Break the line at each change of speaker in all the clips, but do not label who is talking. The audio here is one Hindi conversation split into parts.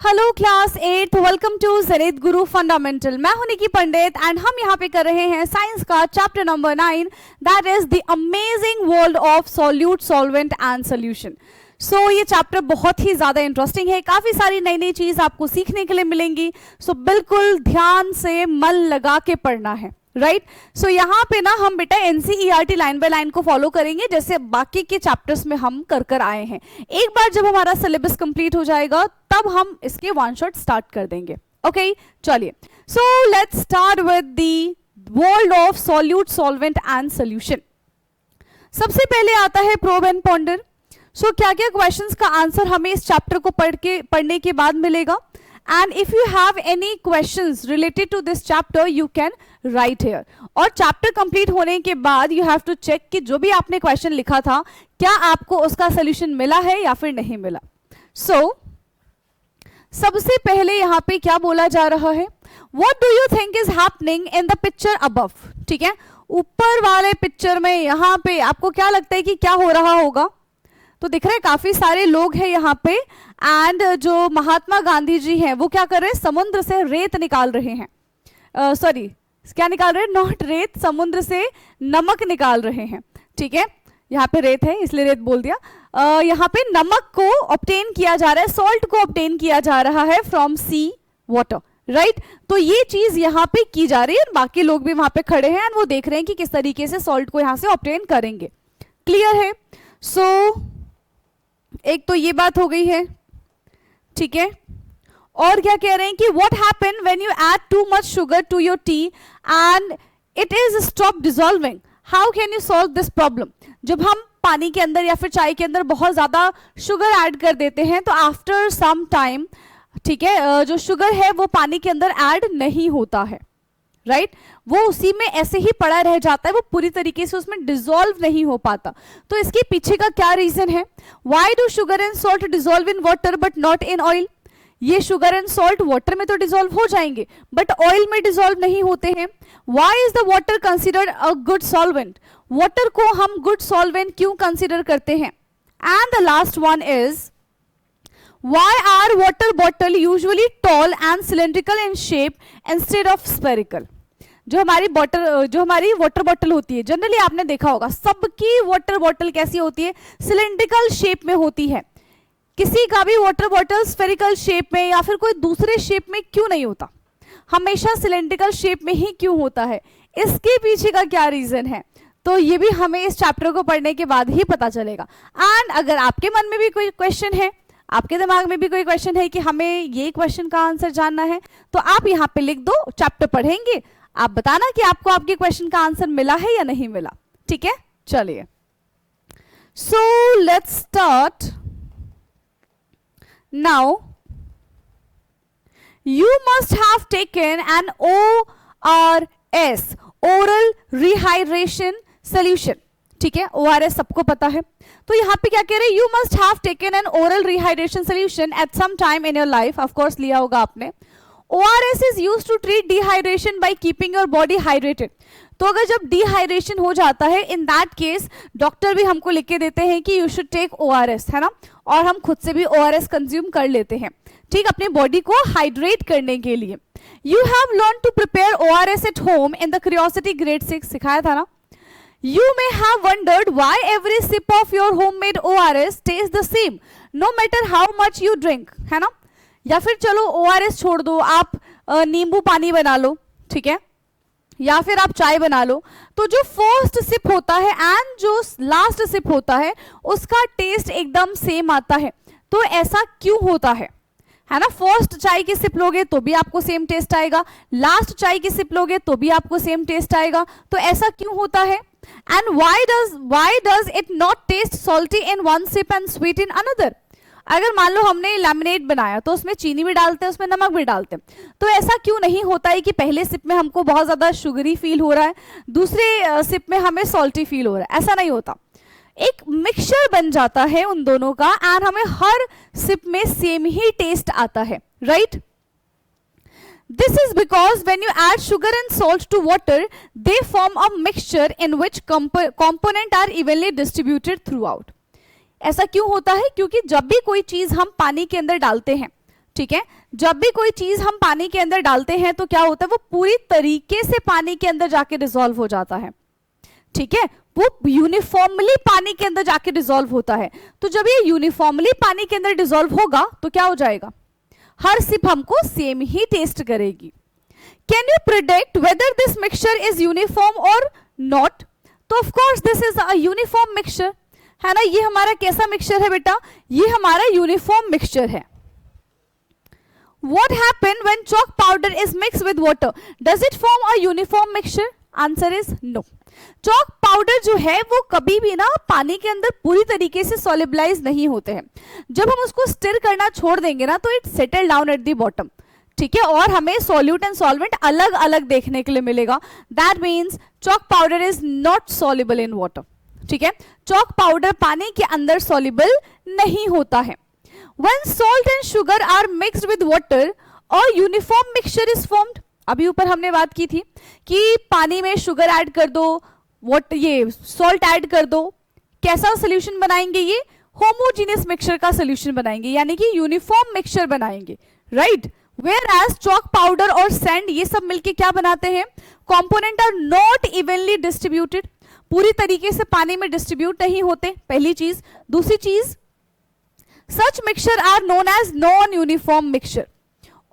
Hello class 8, welcome to Zenith Guru Fundamental. मैं हूं निकी पंडित एंड हम यहाँ पे कर रहे हैं साइंस का chapter number 9, that is the amazing world of solute, solvent and solution. So ये चैप्टर बहुत ही ज्यादा इंटरेस्टिंग है, काफी सारी नई नई चीज आपको सीखने के लिए मिलेंगी। सो बिल्कुल ध्यान से मन लगा के पढ़ना है, राइट। सो यहाँ पे ना हम बेटा एनसीईआरटी लाइन बाय लाइन को फॉलो करेंगे जैसे बाकी के चैप्टर्स में हम कर आए हैं। एक बार जब हमारा सिलेबस कंप्लीट हो जाएगा तब हम इसके वन शॉट स्टार्ट कर देंगे। ओके, चलिए। So let's start with the world of solute, solvent and solution. सबसे पहले आता है प्रोब एंड पॉन्डर। सो क्या क्या क्वेश्चंस का आंसर हमें इस चैप्टर को पढ़ने के बाद मिलेगा। And if you have any questions related to this chapter, you can write here. और चैप्टर कंप्लीट होने के बाद you have to check कि जो भी आपने क्वेश्चन लिखा था क्या आपको उसका सोल्यूशन मिला है या फिर नहीं मिला। So, सबसे पहले यहाँ पे क्या बोला जा रहा है, What do you think is happening in the picture above? ठीक है, ऊपर वाले पिक्चर में यहाँ पे आपको क्या लगता है कि क्या हो रहा होगा। तो दिख रहा है काफी सारे लोग हैं यहाँ पे एंड जो महात्मा गांधी जी हैं वो क्या कर रहे हैं, समुद्र से रेत निकाल रहे हैं। सॉरी, क्या निकाल रहे हैं, नॉट रेत, समुद्र से नमक निकाल रहे हैं। ठीक है, यहाँ पे रेत है इसलिए रेत बोल दिया। यहाँ पे नमक को ऑब्टेन किया जा रहा है, सॉल्ट को ऑब्टेन किया जा रहा है फ्रॉम सी वाटर, राइट। तो ये चीज यहाँ पे की जा रही है, बाकी लोग भी वहां पे खड़े हैं एंड वो देख रहे हैं कि किस तरीके से सॉल्ट को यहाँ से ऑब्टेन करेंगे। क्लियर है। सो एक तो ये बात हो गई है, ठीक है। और क्या कह रहे हैं कि what happen when you add too much sugar to your tea and it is stop dissolving, how can you solve this problem. जब हम पानी के अंदर या फिर चाय के अंदर बहुत ज्यादा शुगर ऐड कर देते हैं तो आफ्टर सम टाइम, ठीक है, जो शुगर है वो पानी के अंदर ऐड नहीं होता है, राइट। वो उसी में ऐसे ही पड़ा रह जाता है, वो पूरी तरीके से उसमें डिसॉल्व नहीं हो पाता। तो इसके पीछे का क्या रीजन है, why do sugar and salt dissolve in water but not in oil. ये शुगर एंड सॉल्ट वाटर में तो डिसॉल्व हो जाएंगे बट ऑयल में डिसॉल्व नहीं होते हैं। Why is the water considered a good solvent, water को हम गुड सॉल्वेंट क्यों कंसिडर करते हैं। And the last one is why are water bottle usually tall and cylindrical in shape instead of spherical। जो हमारी वाटर बॉटल होती है, जनरली आपने देखा होगा सबकी वाटर बॉटल कैसी होती है, सिलेंड्रिकल शेप में होती है। किसी का भी वाटर बॉटल स्फेरिकल शेप में या फिर कोई दूसरे शेप में क्यों नहीं होता, हमेशा सिलेंड्रिकल शेप में ही क्यों होता है, इसके पीछे का क्या रीजन है। तो ये भी हमें इस चैप्टर को पढ़ने के बाद ही पता चलेगा। एंड अगर आपके मन में भी कोई क्वेश्चन है, आपके दिमाग में भी कोई क्वेश्चन है कि हमें ये क्वेश्चन का आंसर जानना है, तो आप यहाँ पे लिख दो, चैप्टर पढ़ेंगे, आप बताना कि आपको आपके क्वेश्चन का आंसर मिला है या नहीं मिला। ठीक है, चलिए। So let's start now. You must have taken N ORS, oral rehydration solution. ठीक है, ORS सबको पता है। तो यहाँ पे क्या कह रहे हैं, you must have taken an oral rehydration solution at some time in your life. Of course लिया होगा आपने। ORS is used to treat dehydration by keeping your body hydrated. तो अगर जब डिहाइड्रेशन हो जाता है, इन दैट केस डॉक्टर भी हमको लिख के देते हैं कि यू शुड टेक ORS, है ना, और हम खुद से भी ORS कंज्यूम कर लेते हैं, ठीक, अपने बॉडी को हाइड्रेट करने के लिए। You have learn to prepare ORS at home in the Curiosity grade 6, सिखाया था ना। You may have wondered why every sip of your homemade ORS tastes the same, no matter how much you drink, है ना। या फिर चलो ORS छोड़ दो, आप नींबू पानी बना लो, ठीक है, या फिर आप चाय बना लो, तो जो फर्स्ट सिप होता है एंड जो लास्ट सिप होता है उसका टेस्ट एकदम सेम आता है। तो ऐसा क्यों होता है ना। फर्स्ट चाय की सिप लोगे तो भी आपको सेम टेस्ट आएगा, लास्ट चाय की सिप लोगे तो भी आपको सेम टेस्ट आएगा। तो ऐसा क्यों होता है। And why does it not taste salty in one sip and sweet in another। अगर मान लो हमने लेमनेड बनाया तो उसमें चीनी भी डालते हैं, उसमें नमक भी डालते हैं, तो ऐसा क्यों नहीं होता है कि पहले सिप में हमको बहुत ज्यादा शुगरी फील हो रहा है, दूसरे सिप में हमें सॉल्टी फील हो रहा है। ऐसा नहीं होता, एक मिक्सचर बन जाता है उन दोनों का एंड हमें हर सिप में सेम ही टेस्ट आता है, right. This is because when you add sugar and salt to water, they form a mixture in which components are evenly distributed throughout। ऐसा क्यों होता है, क्योंकि जब भी कोई चीज हम पानी के अंदर डालते हैं ठीक है, जब भी कोई चीज हम पानी के अंदर डालते हैं तो क्या होता है, वो पूरी तरीके से पानी के अंदर जाके डिसॉल्व हो जाता है। ठीक है, वो यूनिफॉर्मली पानी के अंदर जाके डिसॉल्व होता है। तो जब ये यूनिफॉर्मली पानी के अंदर डिसॉल्व होगा तो क्या हो जाएगा, हर सिप हमको सेम ही टेस्ट करेगी। Can you predict whether this mixture is uniform और नॉट? तो of course this is a uniform mixture, है ना। ये हमारा कैसा मिक्सचर है बेटा, ये हमारा यूनिफॉर्म मिक्सचर है। What happened when chalk powder is mixed with water? Does it form a uniform mixture? Answer is no. Chalk powder जो है वो कभी भी ना पानी के अंदर पूरी तरीके से solubilize नहीं होते हैं। जब हम उसको स्टिर करना छोड़ देंगे ना तो it settle down at the bottom, ठीक है, और हमें solute and solvent अलग अलग देखने के लिए मिलेगा। That means chalk powder is not soluble in water, ठीक है, chalk powder पानी के अंदर soluble नहीं होता है। When salt and sugar are mixed with water, a uniform mixture is formed. अभी ऊपर हमने बात की थी कि पानी में शुगर ऐड कर दो, ये सॉल्ट ऐड कर दो, कैसा सोल्यूशन बनाएंगे, ये होमोजीनियस मिक्सचर का सोल्यूशन बनाएंगे, यानी कि यूनिफॉर्म मिक्सचर बनाएंगे, राइट। Whereas chalk पाउडर और सैंड ये सब मिलके क्या बनाते हैं, component are not evenly distributed, पूरी तरीके से पानी में डिस्ट्रीब्यूट नहीं होते, पहली चीज। दूसरी चीज, such mixture are known as non uniform mixture,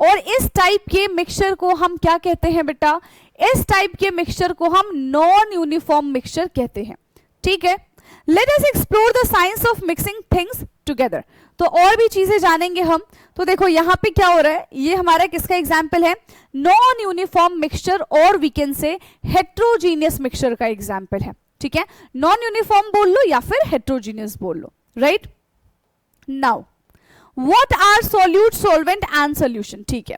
और इस टाइप के मिक्सचर को हम क्या कहते हैं बेटा, इस टाइप के मिक्सचर को हम नॉन यूनिफॉर्म मिक्सचर कहते हैं, ठीक है। Let us explore the science of mixing things together, तो और भी चीजें जानेंगे हम। तो देखो यहाँ पे क्या हो रहा है, ये हमारा किसका एग्जाम्पल है, नॉन यूनिफॉर्म मिक्सचर और we can say heterogeneous mixture का एग्जाम्पल है, ठीक है। नॉन यूनिफॉर्म बोल लो या फिर हेट्रोजीनियस बोल लो, right. Now what are solute, solvent and solution, ठीक है।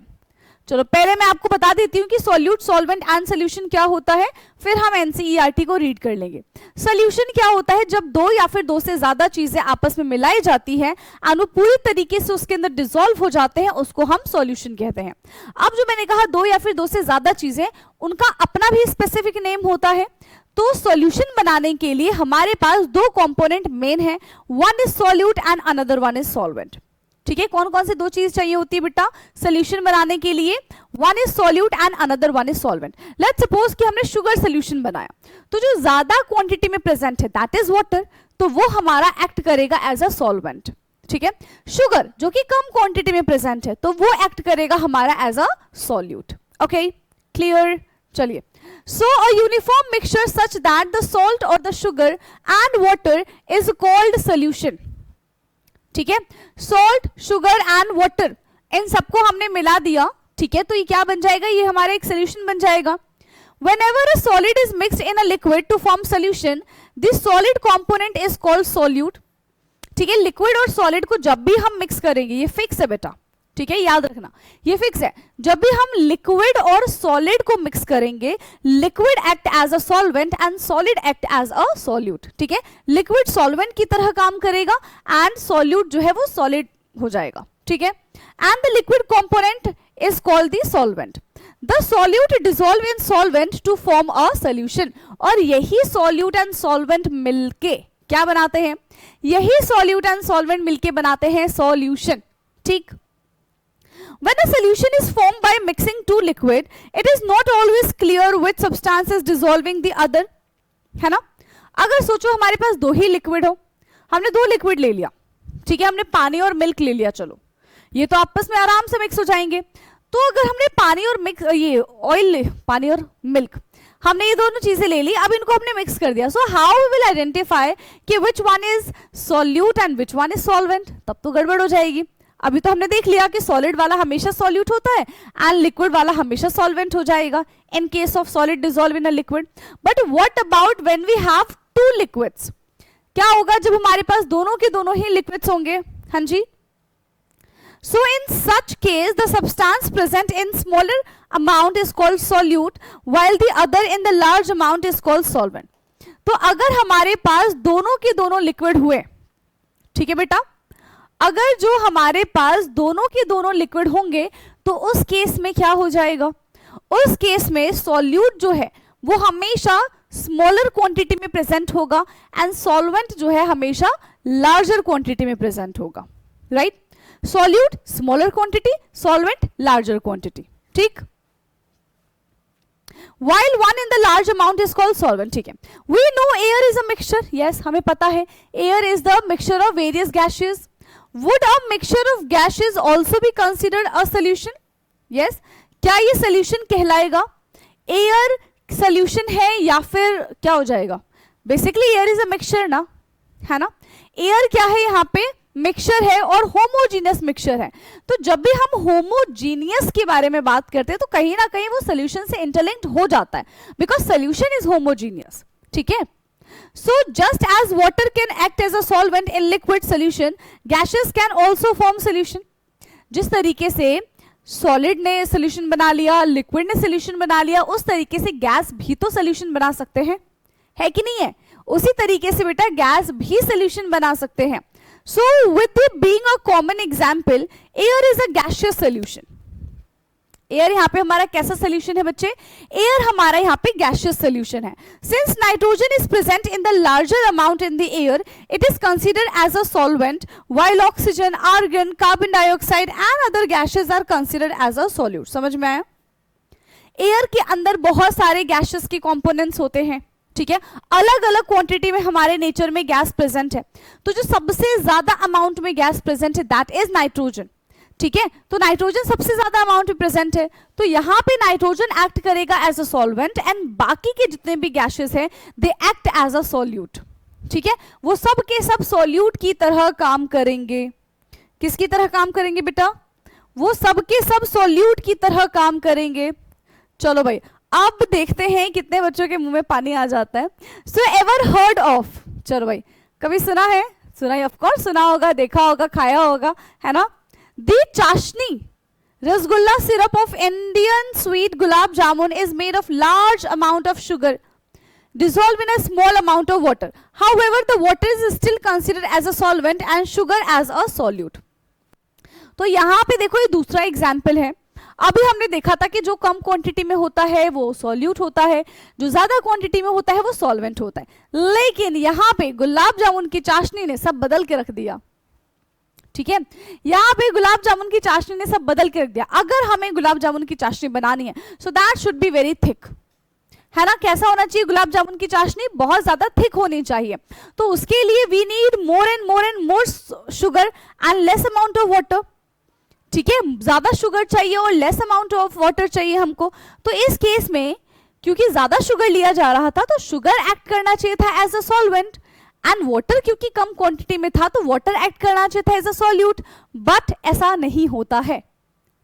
चलो पहले मैं आपको बता देती हूँ कि सॉल्यूट, सॉल्वेंट एंड सोल्यूशन क्या होता है, फिर हम एनसीईआरटी को रीड कर लेंगे। सोल्यूशन क्या होता है, जब दो या फिर दो से ज्यादा चीजें आपस में मिलाई जाती है और वो पूरी तरीके से उसके अंदर डिसॉल्व हो जाते हैं, उसको हम सॉल्यूशन कहते हैं। अब जो मैंने कहा दो या फिर दो से ज्यादा चीजें, उनका अपना भी स्पेसिफिक नेम होता है। तो सॉल्यूशन बनाने के लिए हमारे पास दो कंपोनेंट मेन है, one is solute and another one is solvent, ठीक है। कौन कौन से दो चीज चाहिए होती है बेटा सॉल्यूशन बनाने के लिए, one is solute and another one is solvent. Let's suppose कि हमने शुगर सॉल्यूशन बनाया, तो जो ज्यादा क्वांटिटी में प्रेजेंट है दैट इज वाटर, तो वो हमारा एक्ट करेगा एज अ सॉल्वेंट, ठीक है। शुगर जो कि कम क्वांटिटी में प्रेजेंट है तो वो एक्ट करेगा हमारा as a solute, okay, clear. चलिए, so a uniform mixture such that the salt or the sugar and water is called solution, ठीक है। salt, sugar and water इन सबको हमने मिला दिया, ठीक है, तो ये क्या बन जाएगा, ये हमारा एक सोल्यूशन बन जाएगा। whenever a solid is mixed in a liquid to form solution, this solid component is called solute, ठीक है। लिक्विड और सॉलिड को जब भी हम मिक्स करेंगे, ये फिक्स है बेटा, ठीक है, याद रखना ये फिक्स है, जब भी हम लिक्विड और सॉलिड को मिक्स करेंगे, liquid act as a solvent and solid act as a solute, ठीक है। लिक्विड सॉल्वेंट की तरह काम करेगा एंड सॉल्यूट जो है वो सॉलिड हो जाएगा, ठीक है। And the liquid component is called the solvent. The solute dissolve in solvent to form a solution, और यही सॉल्यूट एंड सॉल्वेंट मिलके क्या बनाते हैं, यही सॉल्यूट एंड सॉल्वेंट मिलके बनाते हैं सॉल्यूशन, ठीक। When a solution is formed by mixing two liquid, it is not always clear which substance is dissolving the other, है ना। अगर सोचो हमारे पास दो ही लिक्विड हो, हमने दो लिक्विड ले लिया, ठीक है, हमने पानी और मिल्क ले लिया, चलो ये तो आपस में आराम से मिक्स हो जाएंगे। तो अगर हमने पानी और मिक्स, ये ऑयल, पानी और मिल्क, हमने ये दोनों चीजें ले ली, अब इनको हमने मिक्स कर दिया, so how we will identify कि which one is solute and which one is solvent, तब तो गड़बड़ हो जाएगी। अभी तो हमने देख लिया कि सॉलिड वाला हमेशा सॉल्यूट होता है एंड लिक्विड वाला हमेशा सॉल्वेंट हो जाएगा in case of solid dissolve in a liquid. But what about when we have two liquids, क्या होगा जब हमारे पास दोनों के दोनों ही लिक्विड्स होंगे, हाँ जी। So in such case the substance present in smaller amount is called solute while the other in the large amount is called solvent. तो अगर हमारे पास दोनों के दोनों लिक्विड हुए, ठीक है बेटा, अगर जो हमारे पास दोनों के दोनों लिक्विड होंगे तो उस केस में क्या हो जाएगा, उस केस में सॉल्यूट जो है वो हमेशा स्मॉलर क्वांटिटी में प्रेजेंट होगा एंड सॉल्वेंट जो है हमेशा लार्जर क्वांटिटी में प्रेजेंट होगा, right. Solute smaller quantity, solvent larger quantity, ठीक। While one in the large amount is called solvent, ठीक है। We know air is a mixture, yes, हमें पता है air is the mixture of various gases. Would a mixture of gases also be considered a solution? Yes, क्या ये solution कहलाएगा? Air solution है या फिर क्या हो जाएगा? Basically air is a mixture ना, है ना। air क्या है यहाँ पे? मिक्सचर है और होमोजीनियस मिक्सचर है। तो जब भी हम होमोजीनियस के बारे में बात करते हैं तो कहीं ना कहीं वो सोल्यूशन से इंटरलिंक्ड हो जाता है, बिकॉज सोल्यूशन इज होमोजीनियस, ठीक है। So just as water can act as a solvent in liquid solution, gases can also form solution. जिस तरीके से सॉलिड ने सोल्यूशन बना लिया, लिक्विड ने सोल्यूशन बना लिया, उस तरीके से गैस भी तो सोल्यूशन बना सकते हैं, है कि नहीं है। उसी तरीके से बेटा गैस भी सोल्यूशन बना सकते हैं। So with it being a common example, air is a gaseous solution. Air यहाँ पे हमारा कैसा solution है बच्चे? Air हमारा यहाँ पे gaseous solution है। Since nitrogen is present in the larger amount in the air, it is considered as a solvent, while oxygen, argon, carbon dioxide and other gases are considered as a solute. समझ में आया? Air के अंदर बहुत सारे gases के components होते हैं, ठीक है। अलग अलग क्वांटिटी में हमारे नेचर में गैस प्रेजेंट है। तो जो सबसे ज्यादा अमाउंट में गैस प्रेजेंट है दैट इज नाइट्रोजन, ठीक है। तो नाइट्रोजन सबसे ज्यादा अमाउंट में प्रेजेंट है, तो यहाँ पे नाइट्रोजन एक्ट करेगा एज अ सॉल्वेंट एंड बाकी के जितने भी गैसेस हैं they act as a solute, ठीक है। वो सब के सब सॉल्यूट की तरह काम करेंगे। किसकी तरह काम करेंगे बेटा? वो सब के सब सॉल्यूट की तरह काम करेंगे। चलो भाई अब देखते हैं कितने बच्चों के मुंह में पानी आ जाता है। सो एवर हर्ड ऑफ, चलो भाई कभी सुना है? सुना है, ऑफ कोर्स सुना होगा, देखा होगा, खाया होगा, है ना। दी चाशनी rasgulla syrup of Indian sweet gulab jamun is made of large amount of sugar dissolved in a small amount of water. However, the water is still considered as a solvent and sugar as a solute. तो यहाँ पे देखो ये दूसरा एग्जाम्पल है। अभी हमने देखा था कि जो कम क्वांटिटी में होता है वो सॉल्यूट होता है, जो ज्यादा क्वांटिटी में होता है वो सॉल्वेंट होता है। लेकिन यहाँ पे गुलाब जामुन की चाशनी ने सब बदल के रख दिया, ठीक है। यहाँ पे गुलाब जामुन की चाशनी ने सब बदल के रख दिया। अगर हमें गुलाब जामुन की चाशनी बनानी है so that should be very thick, है ना। कैसा होना चाहिए गुलाब जामुन की चाशनी? बहुत ज्यादा थिक होनी चाहिए। तो उसके लिए we need more and more sugar and less amount of water, ठीक है। ज्यादा शुगर चाहिए और लेस अमाउंट ऑफ वाटर चाहिए हमको। तो इस केस में क्योंकि ज्यादा शुगर लिया जा रहा था तो शुगर एक्ट करना चाहिए था as a solvent and water क्योंकि कम क्वांटिटी में था तो वाटर एक्ट करना चाहिए था एज अ सॉल्यूट। बट ऐसा नहीं होता है,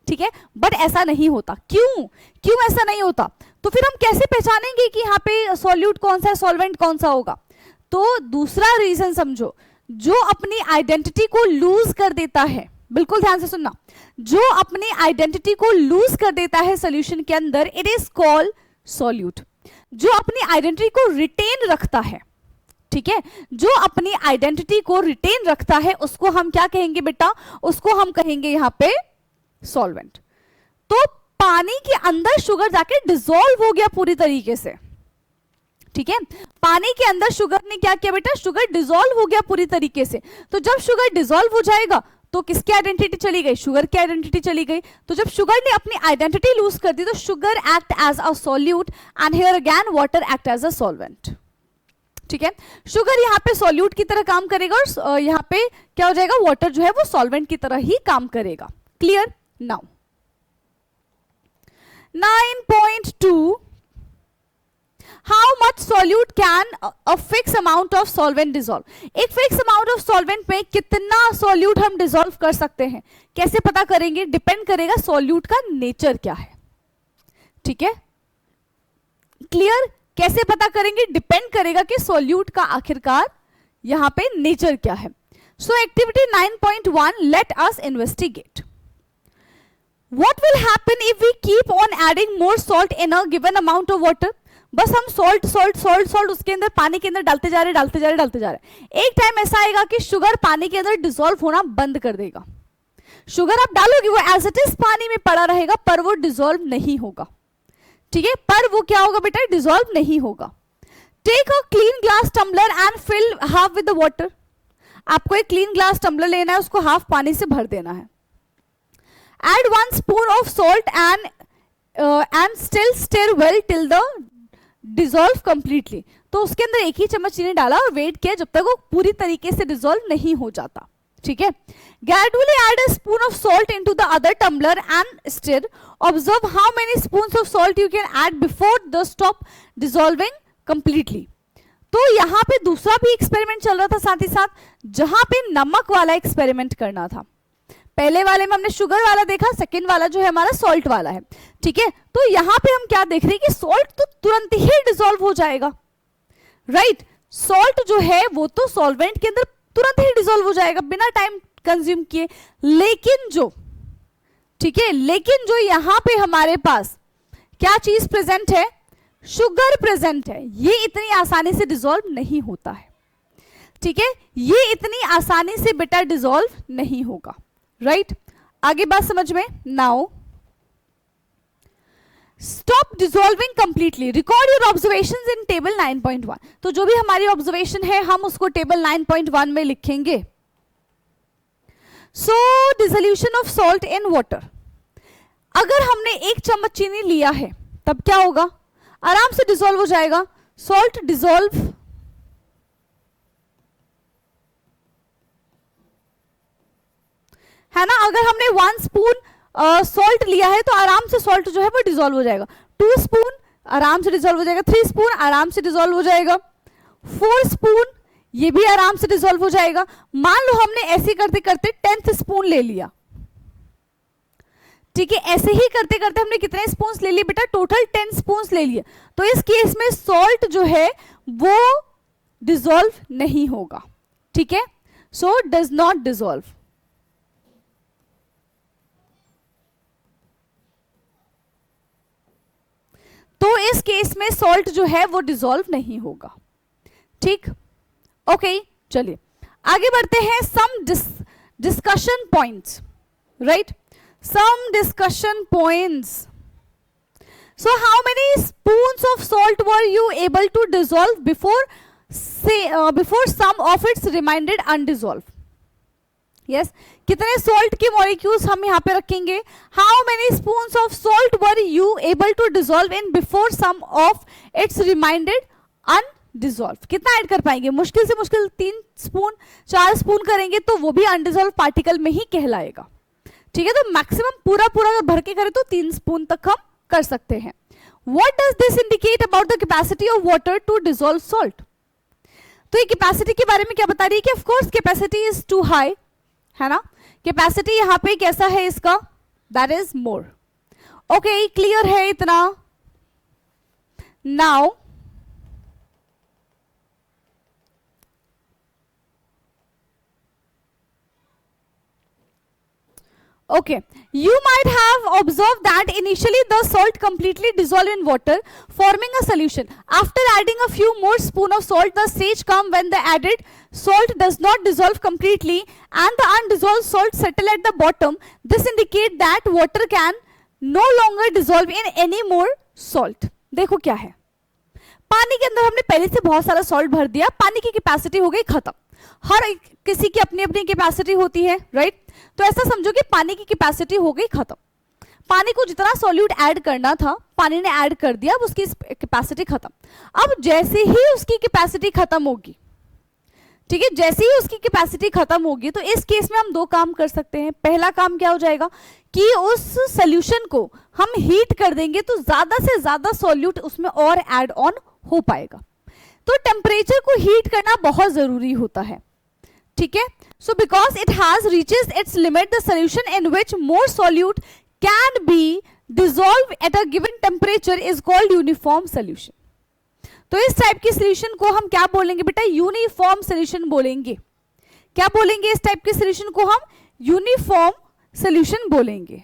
ठीक है। बट ऐसा नहीं होता। क्यों ऐसा नहीं होता? तो फिर हम कैसे पहचानेंगे कि यहाँ पे सॉल्यूट कौन सा है, सॉल्वेंट कौन सा होगा? तो दूसरा रीजन समझो, जो अपनी आइडेंटिटी को लूज कर देता है, बिल्कुल ध्यान से सुनना, जो अपनी आइडेंटिटी को लूज कर देता है सॉल्यूशन के अंदर इट इज कॉल्ड सॉल्यूट। जो अपनी आइडेंटिटी को रिटेन रखता है, ठीक है, जो अपनी आइडेंटिटी को रिटेन रखता है उसको हम क्या कहेंगे बेटा? उसको हम कहेंगे यहाँ पे सॉल्वेंट। तो पानी के अंदर शुगर जाके डिसॉल्व हो गया पूरी तरीके से, ठीक है। पानी के अंदर शुगर ने क्या किया बेटा? शुगर डिसॉल्व हो गया पूरी तरीके से। तो जब शुगर डिसॉल्व हो जाएगा तो किसकी आइडेंटिटी चली गई? शुगर की आइडेंटिटी चली गई। तो जब शुगर ने अपनी आइडेंटिटी लूज कर दी तो sugar act as a solute and here again water act as a solvent, ठीक है। शुगर यहाँ पे सॉल्यूट की तरह काम करेगा और यहाँ पे क्या हो जाएगा? वाटर जो है वो सॉल्वेंट की तरह ही काम करेगा। Clear? Now 9.2 How much solute can a fixed amount of solvent dissolve? एक फिक्स अमाउंट ऑफ सॉल्वेंट में कितना सॉल्यूट हम डिसॉल्व कर सकते हैं? कैसे पता करेंगे? डिपेंड करेगा सॉल्यूट का नेचर क्या है, ठीक है। क्लियर? कैसे पता करेंगे? डिपेंड करेगा कि सॉल्यूट का आखिरकार यहां पे नेचर क्या है। सो activity 9.1 let us investigate. What will happen if we keep on adding more salt in a given amount of water? बस हम सॉल्ट उसके अंदर पानी के अंदर डालते जा रहे। एक टाइम ऐसा आएगा कि शुगर पानी के अंदर डिसॉल्व होना बंद कर देगा। शुगर आप डालोगे वो एज इट इज पानी में पड़ा रहेगा पर वो डिसॉल्व नहीं होगा, ठीक है। पर वो क्या होगा बेटा? डिसॉल्व नहीं होगा। Take a clean glass tumbler and fill half with the water. आपको एक क्लीन ग्लास टम्बलर लेना है, उसको हाफ पानी से भर देना है. Add 1 spoon of salt and still stir well till the dissolve completely. तो उसके अंदर एक ही चम्मच चीनी डाला और वेट किया जब तक वो पूरी तरीके से डिसॉल्व नहीं हो जाता. ठीक है. Gradually add a spoon of salt into the other tumbler and stir. Observe how many spoons of salt you can add before the stop dissolving completely. तो यहाँ पे दूसरा भी एक्सपेरिमेंट चल रहा था साथ ही साथ, जहां पे नमक वाला एक्सपेरिमेंट करना था. पहले वाले में हमने शुगर वाला देखा, सेकेंड वाला जो है हमारा सॉल्ट वाला है. ठीक है. तो यहां पे हम क्या देख रहे हैं कि सॉल्ट तो तुरंत ही डिसॉल्व हो जाएगा. राइट. सॉल्ट जो है वो तो सॉल्वेंट के अंदर तुरंत ही डिसॉल्व हो जाएगा बिना टाइम कंज्यूम किए. लेकिन जो, ठीक है, लेकिन जो यहां पे हमारे पास क्या चीज प्रेजेंट है, शुगर प्रेजेंट है, ये इतनी आसानी से डिसॉल्व नहीं होता है. ठीक है. ये इतनी आसानी से बेटा डिसॉल्व नहीं होगा. राइट. आगे बात समझ में. Now stop dissolving completely. Record your observations in table 9.1. तो जो भी हमारी ऑब्जर्वेशन है हम उसको टेबल 9.1 में लिखेंगे. So dissolution of salt in water. अगर हमने 1 चम्मच चीनी लिया है तब क्या होगा, आराम से डिसॉल्व हो जाएगा. सॉल्ट डिसॉल्व, है ना. अगर हमने 1 स्पून सॉल्ट लिया है तो आराम से सॉल्ट जो है वो डिसॉल्व हो जाएगा. 2 स्पून आराम से डिसॉल्व हो जाएगा. 3 स्पून आराम से डिसॉल्व हो जाएगा. 4 स्पून ये भी आराम से डिसॉल्व हो जाएगा. मान लो हमने ऐसे करते करते 10th स्पून ले लिया. ठीक है. ऐसे ही करते करते हमने कितने स्पून ले लिए बेटा, टोटल 10 स्पून ले लिए. तो इस केस में सॉल्ट जो है वो डिसॉल्व नहीं होगा. ठीक है. So does not dissolve. तो इस केस में सॉल्ट जो है वो डिसॉल्व नहीं होगा. ठीक. ओके. चलिए आगे बढ़ते हैं. Some discussion points. Right. Some discussion points. So how many spoons of salt were you able to dissolve before some of its remained undissolved. Yes. कितने सॉल्ट के मॉलिक्यूल्स हम यहाँ पे रखेंगे. How many spoons of salt were you able to dissolve in before some of its remained undissolved. कितना ऐड कर पाएंगे, मुश्किल से मुश्किल 3 स्पून 4 स्पून करेंगे तो वो भी अनडिसॉल्व पार्टिकल में ही कहलाएगा. ठीक है. तो मैक्सिमम पूरा अगर भर के करें तो 3 स्पून तक हम कर सकते हैं. What does this indicate about the capacity of water to dissolve salt. तो ये कैपेसिटी के बारे में क्या बता रही है कि of course capacity is too high, है ना. कैपेसिटी यहां पे कैसा है इसका, that is more. Okay. Clear है इतना. Now okay, you might have observed that initially the salt completely dissolved in water, forming a solution. After adding a few more spoon of salt, the stage comes when the added salt does not dissolve completely and the undissolved salt settle at the bottom. This indicates that water can no longer dissolve in any more salt. देखो क्या है, पानी के अंदर हमने पहले से बहुत सारा सॉल्ट भर दिया, पानी की कैपेसिटी हो गई खत्म. हर किसी की अपनी अपनी कैपेसिटी होती है, राइट. तो ऐसा समझो कि पानी की कैपेसिटी हो गई खत्म. पानी को जितना सॉल्यूट ऐड करना था पानी ने ऐड कर दिया, अब उसकी कैपेसिटी खत्म. अब जैसे ही उसकी कैपेसिटी खत्म होगी, ठीक है, जैसे ही उसकी कैपेसिटी खत्म होगी तो इस केस में हम 2 काम कर सकते हैं. पहला काम क्या हो जाएगा कि उस सॉल्यूशन को हम हीट कर देंगे तो ज्यादा से ज्यादा सॉल्यूट उसमें और ऐड ऑन हो पाएगा. तो टेम्परेचर को हीट करना बहुत जरूरी होता है. ठीक है. So because it has reaches it's limit, the solution in which more solute can be dissolve at a given temperature is called uniform solution. तो इस टाइप की सॉल्यूशन को हम क्या बोलेंगे बेटा, यूनिफॉर्म सॉल्यूशन बोलेंगे. क्या बोलेंगे इस टाइप के सॉल्यूशन को हम, यूनिफॉर्म सॉल्यूशन बोलेंगे.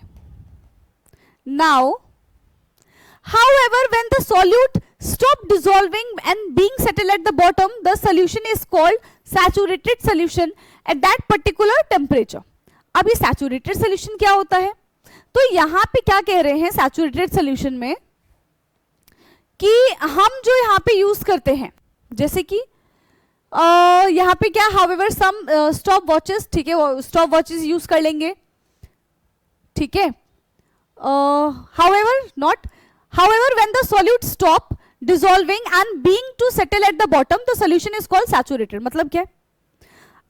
Now however when the solute stop dissolving and being settled at the bottom, the solution is called saturated solution at that particular temperature. अब ये saturated solution क्या होता है, तो यहां पे क्या कह रहे हैं saturated solution में कि हम जो यहां पे यूज करते हैं, जैसे कि यहाँ पे क्या, हाउएवर सम स्टॉप वॉचेस, ठीक है, स्टॉप वॉचेस यूज कर लेंगे, ठीक है. However not, however when the solute stop dissolving and being to settle at the bottom the solution is called saturated. मतलब क्या,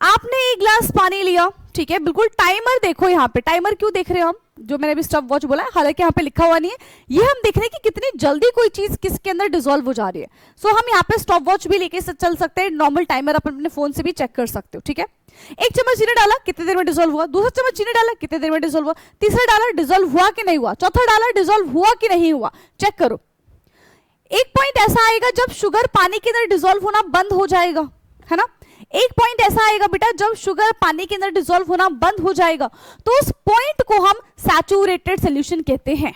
आपने एक ग्लास पानी लिया, ठीक है, बिल्कुल टाइमर देखो यहाँ पे, टाइमर क्यों देख रहे हो हम, जो मैंने अभी स्टॉप वॉच बोला है, हालांकि यहाँ पे लिखा हुआ नहीं है, ये हम देख रहे हैं कि कितनी जल्दी कोई चीज किसके अंदर डिसॉल्व हो जा रही है. सो हम यहाँ पे स्टॉप वॉच भी लेके चल सकते हैं, नॉर्मल टाइमर आप अपने फोन से भी चेक कर सकते हो, ठीक है. एक चम्मच चीनी डाला, कितनी देर में डिसॉल्व हुआ, दूसरा चम्मच चीनी डाला, कितनी देर में डिसॉल्व हुआ, तीसरा डाला, डिसॉल्व हुआ कि नहीं हुआ, चौथा डाला, डिसॉल्व हुआ कि नहीं हुआ, चेक करो. एक पॉइंट ऐसा आएगा जब शुगर पानी के अंदर डिसॉल्व होना बंद हो जाएगा, है ना. एक पॉइंट ऐसा आएगा बेटा जब शुगर पानी के अंदर डिसॉल्व होना बंद हो जाएगा, तो उस पॉइंट को हम सैचुरेटेड सॉल्यूशन कहते हैं,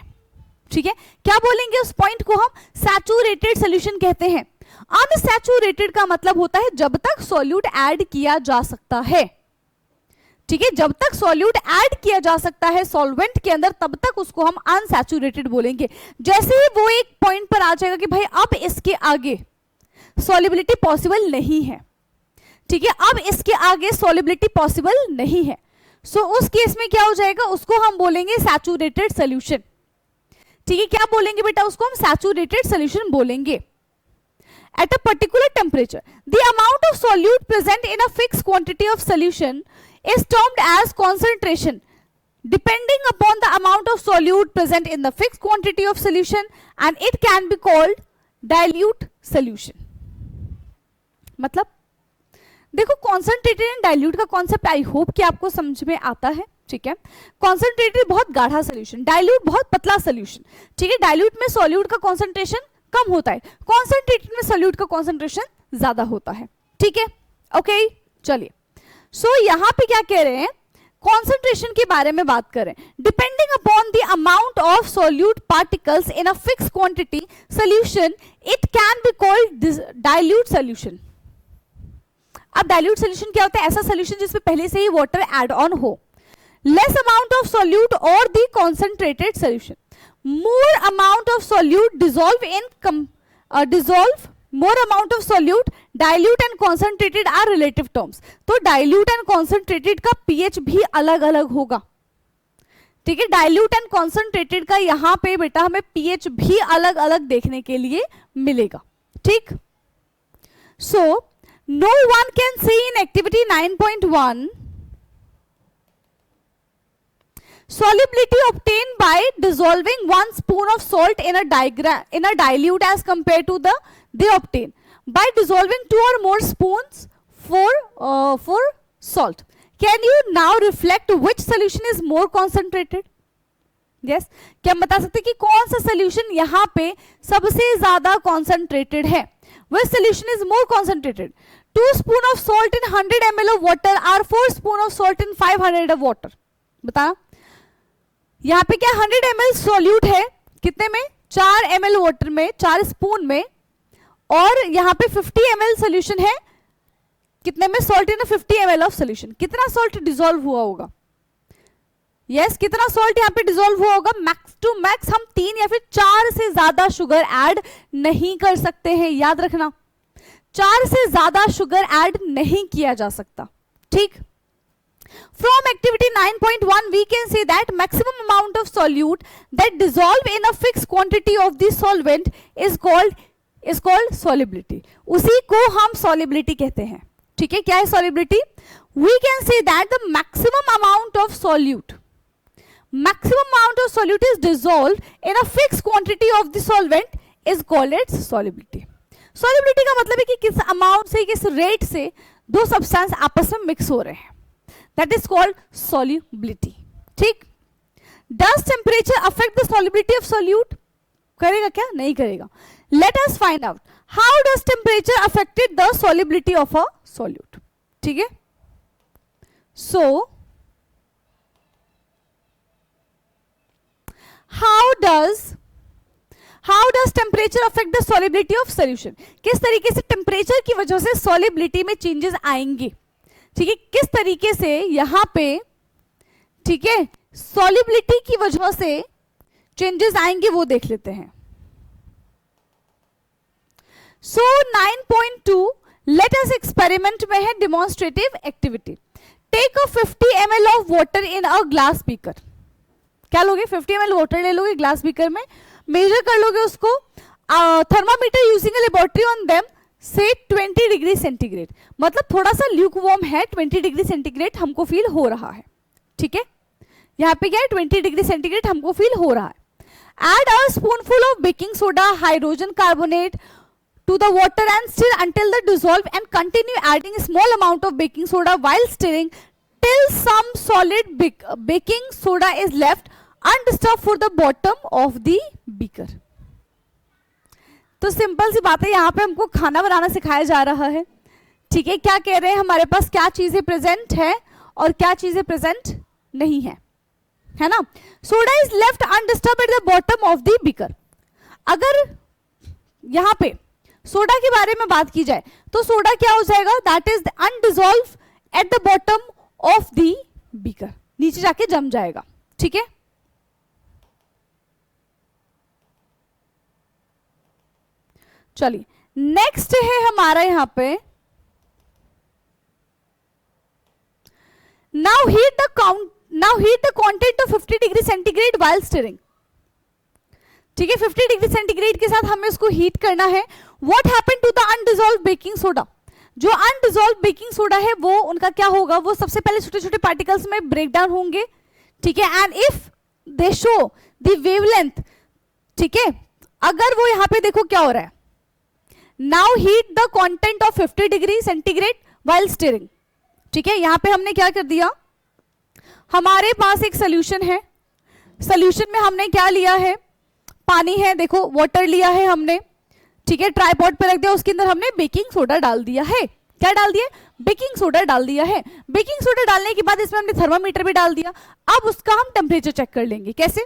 ठीक है. क्या बोलेंगे, उस पॉइंट को हम सैचुरेटेड सॉल्यूशन कहते हैं. अनसैचुरेटेड का मतलब होता है जब तक सॉल्यूट ऐड किया जा सकता है, ठीक है, जब तक सॉल्यूट ऐड किया जा सकता है सॉल्वेंट के अंदर, तब तक उसको हम अनसैचुरेटेड बोलेंगे. जैसे ही वो एक पॉइंट पर आ जाएगा कि भाई अब इसके आगे सॉल्युबिलिटी पॉसिबल नहीं है, ठीक है, अब इसके आगे सॉल्युबिलिटी पॉसिबल नहीं है, सो उस केस में क्या हो जाएगा, उसको हम बोलेंगे सैचुरेटेड सॉल्यूशन, ठीक है. क्या बोलेंगे बेटा, उसको हम सैचुरेटेड सॉल्यूशन बोलेंगे. At a particular temperature, the amount of solute present in a fixed quantity of solution is termed as concentration, depending upon the amount of solute present in the fixed quantity of solution, and it can be called dilute solution. मतलब देखो, कॉन्सेंट्रेटेड एंड डाइल्यूट का कॉन्सेप्ट आई होप कि आपको समझ में आता है, ठीक है. कॉन्सेंट्रेटेड बहुत गाढ़ा सोल्यूशन, डाइल्यूट बहुत पतला सोल्यूशन, ठीक है. डाइल्यूट में सॉल्यूट का कॉन्सेंट्रेशन कम होता है, कॉन्सेंट्रेटेड में सॉल्यूट का कॉन्सेंट्रेशन ज्यादा होता है, ठीक है. ओके, चलिए. सो यहाँ पे क्या कह रहे हैं, कॉन्सेंट्रेशन के बारे में बात करें. Depending upon the amount of solute particles in a fix quantity solution, it can be called dilute solution. अब डाइल्यूट सोल्यूशन क्या होता है, ऐसा सोल्यूशन जिसमें पहले से ही वाटर ऐड ऑन हो. लेस अमाउंट ऑफ सॉल्यूट और the concentrated solution, more amount of solute dissolve in dissolve more amount of solute, dilute and concentrated are relative terms. तो dilute and concentrated का pH भी अलग अलग होगा, ठीक है. dilute and concentrated का यहाँ पे बेटा हमें pH भी अलग अलग देखने के लिए मिलेगा, ठीक. so no one can see in activity 9.1 solubility obtained by dissolving 1 spoon of salt in a dilute as compared to the they obtain by dissolving 2 or more spoons for salt. Can you now reflect which solution is more concentrated? Yes, क्या हम बता सकते हैं कि कौन सा solution यहाँ पे सबसे ज्यादा concentrated है? Which solution is more concentrated? 2 spoon of salt in 100 ml of water or 4 spoon of salt in 500 of water. बताना. यहाँ पे क्या 100 ml सॉल्यूट है, कितने में, 4 ml वाटर में, 4 स्पून में, और यहाँ पे 50 ml सोल्यूशन है, कितने में, salt in 50 ml of solution. कितना सॉल्ट डिसॉल्व हुआ होगा, यस, कितना सॉल्ट यहाँ पे डिसॉल्व हुआ होगा. मैक्स टू मैक्स हम 3 या फिर 4 से ज्यादा शुगर ऐड नहीं कर सकते हैं, याद रखना, 4 से ज्यादा शुगर ऐड नहीं किया जा सकता, ठीक. From activity 9.1 we can say that maximum amount of solute that dissolve in a fixed quantity of the solvent is called solubility. उसी को हम solubility कहते हैं, ठीक है. क्या है solubility? We can say that the maximum amount of solute is dissolved in a fixed quantity of the solvent is called its solubility. Solubility का मतलब है कि किस अमाउंट से, किस रेट से दो सब्सटेंस आपस में मिक्स हो रहे हैं, that is called solubility, ठीक. Does temperature affect the solubility of solute? करेगा क्या, नहीं करेगा. Let us find out how does temperature affected the solubility of a solute, ठीक है. So how does temperature affect the solubility of solution? किस तरीके से टेम्परेचर की वजह से solubility में चेंजेस आएंगे, ठीक है. किस तरीके से यहाँ पे, ठीक है, सॉल्युबिलिटी की वजह से चेंजेस आएंगे वो देख लेते हैं. सो 9.2 लेट अस एक्सपेरिमेंट में है demonstrative activity. Take a 50 ml of water in a glass beaker. क्या लोगे? 50 ml वाटर ले लोगे ग्लास बीकर में, मेजर कर लोगे उसको, thermometer using a laboratory on them से 20 डिग्री सेंटीग्रेड, मतलब थोड़ा सा ल्यूक वार्म है, 20 डिग्री सेंटीग्रेड हमको फील हो रहा है, ठीक है। यहाँ पे क्या है? 20 डिग्री सेंटीग्रेड हमको फील हो रहा है। Add a spoonful of baking soda, hydrogen carbonate to the water and stir until the dissolve, and continue adding a small amount of baking soda while stirring till some solid baking soda is left undisturbed for the bottom of the beaker। तो सिंपल सी बात है, यहाँ पे हमको खाना बनाना सिखाया जा रहा है, ठीक है। क्या कह रहे हैं? हमारे पास क्या चीजें प्रेजेंट है और क्या चीजें प्रेजेंट नहीं है, है ना। Soda is left undisturb at the bottom of the beaker. अगर यहाँ पे सोडा के बारे में बात की जाए तो सोडा क्या हो जाएगा? That is undissolved at the bottom of the beaker, नीचे जाके जम जाएगा, ठीक है। चलिए नेक्स्ट है हमारा यहाँ पे, now heat the content to 50 degree centigrade while stirring, ठीक है। 50 डिग्री सेंटीग्रेड के साथ हमें उसको हीट करना है। What happened to the undissolved baking soda? जो अनडिसॉल्व बेकिंग सोडा है वो उनका क्या होगा? वो सबसे पहले छोटे छोटे पार्टिकल्स में ब्रेक डाउन होंगे, ठीक है। And if they show the wavelength, ठीक है, अगर वो यहाँ पे देखो क्या हो रहा है, now heat the content of 50 degree centigrade while stirring, ठीक है। यहाँ पे हमने क्या कर दिया? हमारे पास एक सोल्यूशन है, सोल्यूशन में हमने क्या लिया है? पानी है, देखो वाटर लिया है हमने, ठीक है, ट्राइपॉड पे रख दिया, उसके अंदर हमने बेकिंग सोडा डाल दिया है। क्या डाल दिया? बेकिंग सोडा डाल दिया है। बेकिंग सोडा डालने के बाद इसमें हमने थर्मामीटर भी डाल दिया। अब उसका हम टेम्परेचर चेक कर लेंगे। कैसे?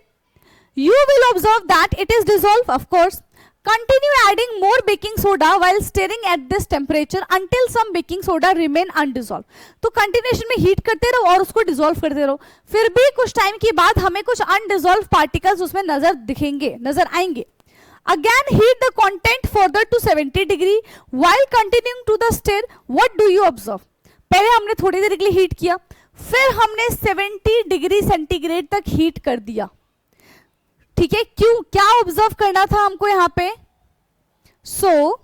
You will observe that it is dissolved, of course. Continue adding more baking soda while stirring at this temperature until some baking soda remain undissolved. तो कंटिन्यूएशन में हीट करते रहो और उसको डिसॉल्व करते रहो, फिर भी कुछ टाइम के बाद हमें कुछ अनडिसॉल्व पार्टिकल्स उसमें नजर आएंगे। Again heat the content further to 70 degree while continuing to the stir. What do you observe? पहले हमने थोड़ी देर के लिए हीट किया, फिर हमने 70 डिग्री सेंटीग्रेड तक हीट कर दिया, ठीक है। क्यों? क्या ऑब्जर्व करना था हमको यहां पे? So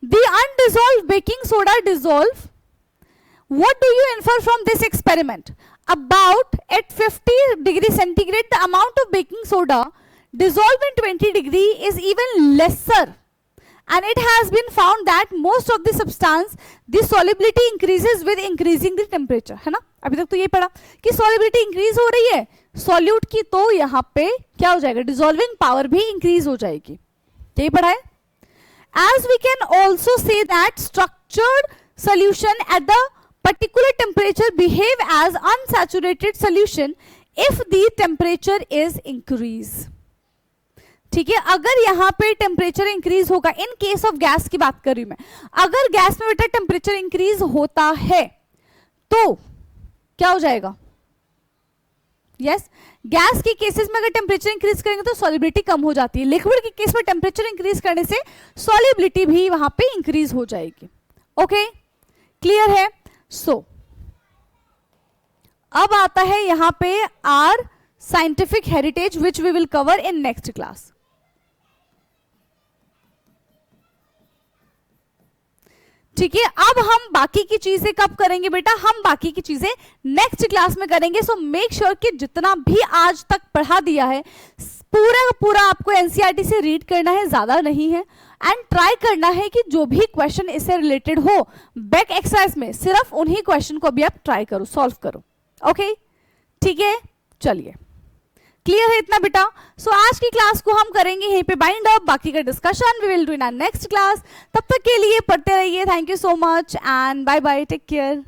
the undissolved baking soda dissolved. What do you infer from this experiment? About at 50 degree centigrade, the amount of baking soda dissolved in 20 degree is even lesser, and it has been found that most of the substance, the solubility increases with increasing the temperature, है ना। अभी तक तो ये पढ़ा कि solubility increase हो रही है solute की, तो यहाँ पे क्या हो जाएगा? dissolving power भी increase हो जाएगी, यही पढ़ा है। As we can also say that structured solution at the particular temperature behave as unsaturated solution if the temperature is increase, ठीक है। अगर यहाँ पे टेम्परेचर इंक्रीज होगा, इन केस ऑफ गैस की बात कर रही हूं मैं, अगर गैस में बेटा टेम्परेचर इंक्रीज होता है तो क्या हो जाएगा? यस, गैस के केसेस में अगर टेम्परेचर इंक्रीज करेंगे तो सॉलिबिलिटी कम हो जाती है। लिक्विड के केस में टेम्परेचर इंक्रीज करने से सॉलिबिलिटी भी वहां पे इंक्रीज हो जाएगी। ओके, क्लियर है? सो अब आता है यहां पे our scientific heritage which we will cover in next class. ठीक है, अब हम बाकी की चीजें कब करेंगे बेटा? हम बाकी की चीजें नेक्स्ट क्लास में करेंगे। सो मेक श्योर कि जितना भी आज तक पढ़ा दिया है पूरा पूरा आपको एनसीईआरटी से रीड करना है, ज्यादा नहीं है। एंड ट्राई करना है कि जो भी क्वेश्चन इससे रिलेटेड हो बैक एक्सरसाइज में, सिर्फ उन्हीं क्वेश्चन को भी आप ट्राई करो, सॉल्व करो। ओके, ठीक है, चलिए, क्लियर है इतना बेटा? सो आज की क्लास को हम करेंगे यहीं पे बाइंड अप, बाकी का discussion we will do in our next class. तब तक के लिए पढ़ते रहिए। Thank you so much and bye bye, take care.